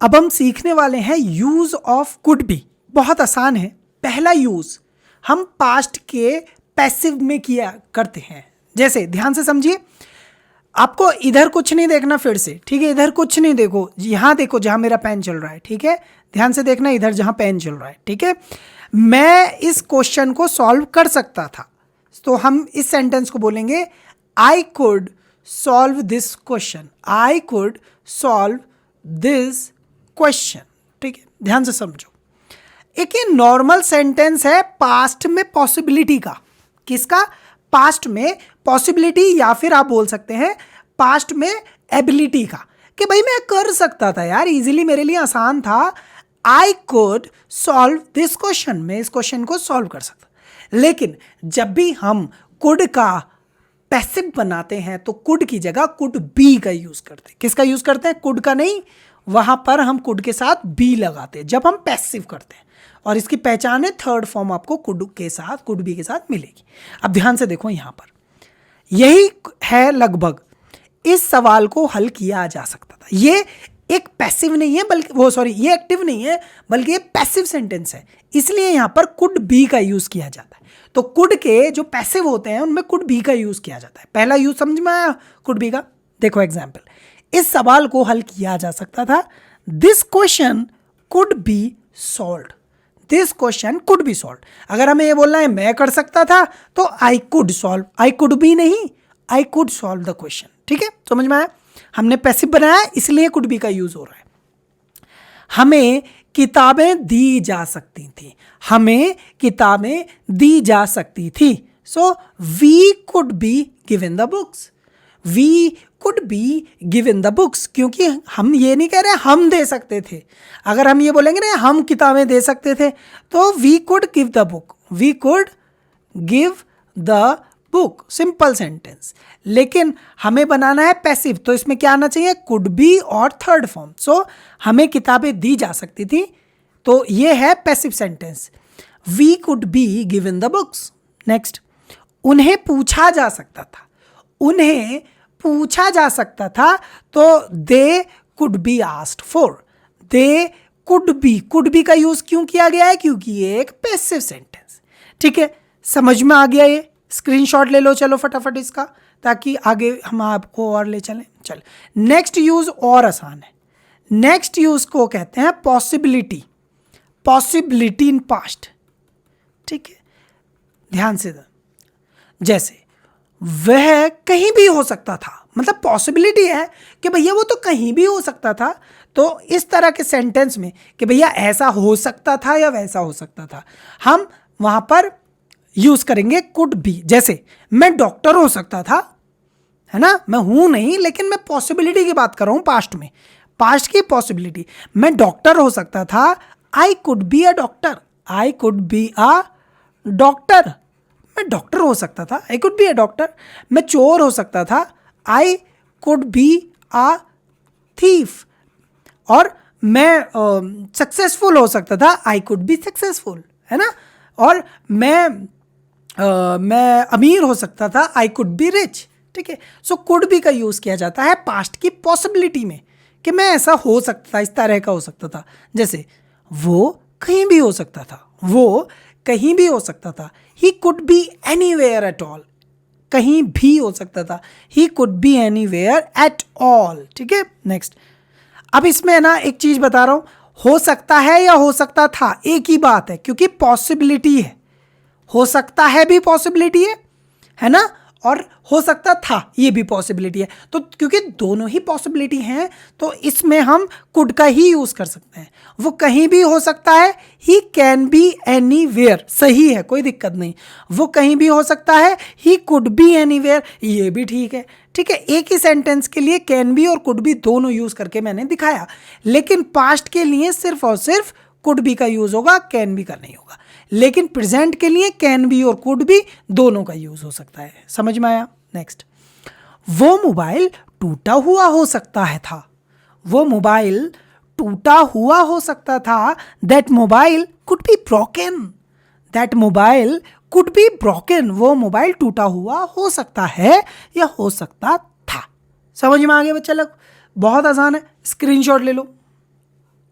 अब हम सीखने वाले हैं यूज ऑफ कुड बी। बहुत आसान है। पहला यूज हम पास्ट के पैसिव में किया करते हैं। जैसे ध्यान से समझिए, आपको इधर कुछ नहीं देखना फिर से, ठीक है? इधर कुछ नहीं देखो, यहां देखो जहां मेरा पेन चल रहा है, ठीक है? ध्यान से देखना इधर जहां पेन चल रहा है, ठीक है? मैं इस क्वेश्चन को सॉल्व कर सकता था, तो हम इस सेंटेंस को बोलेंगे आई could solve this question. I could solve this question, ठीक है? ध्यान से समझो। एक ये नॉर्मल सेंटेंस है पास्ट में पॉसिबिलिटी का। किसका? पास्ट में पॉसिबिलिटी, या फिर आप बोल सकते हैं पास्ट में एबिलिटी का, कि भाई मैं कर सकता था यार, इजीली, मेरे लिए आसान था। आई कुड सॉल्व दिस क्वेश्चन, मैं इस क्वेश्चन को सॉल्व कर सकता। लेकिन जब भी हम कुड का पैसिव बनाते हैं तो कुड की जगह कुड बी का यूज करते हैं। किसका यूज करते हैं? कुड का नहीं, वहां पर हम कुड के साथ बी लगाते हैं जब हम पैसिव करते हैं। और इसकी पहचान है, थर्ड फॉर्म आपको कुड के साथ, कुड बी के साथ मिलेगी। अब ध्यान से देखो, यहां पर यही है लगभग। इस सवाल को हल किया जा सकता था। ये एक पैसिव नहीं है, बल्कि ये एक्टिव नहीं है, बल्कि ये पैसिव सेंटेंस है, इसलिए यहां पर कुड बी का यूज किया जाता है। तो कुड के जो पैसिव होते हैं उनमें कुड बी का यूज किया जाता है। पहला यूज समझ में आया कुड बी का? देखो एग्जाम्पल, इस सवाल को हल किया जा सकता था। This question could be solved. This question could be solved. अगर हमें ये बोलना है मैं कर सकता था, तो I could solve, I could be नहीं, I could solve the question. ठीक है, समझ में आया? हमने पैसिव बनाया, इसलिए कुड बी का यूज हो रहा है। हमें किताबें दी जा सकती थी, हमें किताबें दी जा सकती थी। So we could be given the books, we could be given the books, क्योंकि हम ये नहीं कह रहे हम दे सकते थे। अगर हम ये बोलेंगे ना हम किताबें दे सकते थे, तो we could give the book, we could give the book, simple sentence. लेकिन हमें बनाना है पैसिव, तो इसमें क्या आना चाहिए? कुड बी और थर्ड फॉर्म। सो हमें किताबें दी जा सकती थी, तो ये है passive sentence. We could be given the books. Next, उन्हें पूछा जा सकता था, उन्हें पूछा जा सकता था, तो they could be asked for. They could be का यूज क्यों किया गया है? क्योंकि ये एक पैसिव सेंटेंस। ठीक है, समझ में आ गया? ये स्क्रीनशॉट ले लो चलो फटाफट इसका, ताकि आगे हम आपको और ले चलें। चल, नेक्स्ट यूज और आसान है। नेक्स्ट यूज को कहते हैं पॉसिबिलिटी, पॉसिबिलिटी इन पास्ट। ठीक है, ध्यान से, जैसे वह कहीं भी हो सकता था, मतलब पॉसिबिलिटी है कि भैया वो तो कहीं भी हो सकता था। तो इस तरह के सेंटेंस में कि भैया ऐसा हो सकता था या वैसा हो सकता था, हम वहां पर यूज करेंगे कुड बी। जैसे मैं डॉक्टर हो सकता था, है ना, मैं हूं नहीं, लेकिन मैं पॉसिबिलिटी की बात कर रहा हूं पास्ट में, पास्ट की पॉसिबिलिटी। मैं डॉक्टर हो सकता था, आई could be a doctor, I could be a doctor. मैं डॉक्टर हो सकता था, आई कुड बी अ डॉक्टर। मैं चोर हो सकता था, आई कुड बी अ थीफ। और मैं सक्सेसफुल हो सकता था, आई कुड बी सक्सेसफुल, है ना। और मैं अमीर हो सकता था, आई कुड बी रिच। ठीक है, सो कुड बी का यूज किया जाता है पास्ट की पॉसिबिलिटी में, कि मैं ऐसा हो सकता था, इस तरह का हो सकता था। जैसे वो कहीं भी हो सकता था, वो कहीं भी हो सकता था। He could be anywhere at all, कहीं भी हो सकता था। He could be anywhere at all. ठीक है, नेक्स्ट। अब इसमें ना एक चीज बता रहा हूं, हो सकता है या हो सकता था एक ही बात है, क्योंकि पॉसिबिलिटी है। हो सकता है भी पॉसिबिलिटी है ना, और हो सकता था ये भी पॉसिबिलिटी है। तो क्योंकि दोनों ही पॉसिबिलिटी हैं, तो इसमें हम कुड का ही यूज कर सकते हैं। वो कहीं भी हो सकता है, ही कैन बी एनीवेयर, सही है, कोई दिक्कत नहीं। वो कहीं भी हो सकता है, ही कुड बी एनीवेयर, ये भी ठीक है। ठीक है, एक ही सेंटेंस के लिए कैन बी और कुड बी दोनों यूज करके मैंने दिखाया, लेकिन पास्ट के लिए सिर्फ और सिर्फ कुड बी का यूज होगा, कैन बी का नहीं होगा। लेकिन प्रेजेंट के लिए कैन बी और कुड बी दोनों का यूज हो सकता है। समझ में आया? नेक्स्ट, वो मोबाइल टूटा हुआ हो सकता है था, वो मोबाइल टूटा हुआ हो सकता था। That mobile could be broken, that mobile could be broken, वो मोबाइल टूटा हुआ हो सकता है या हो सकता था। समझ में आ गया बच्चा लोग? बहुत आसान है, स्क्रीनशॉट ले लो।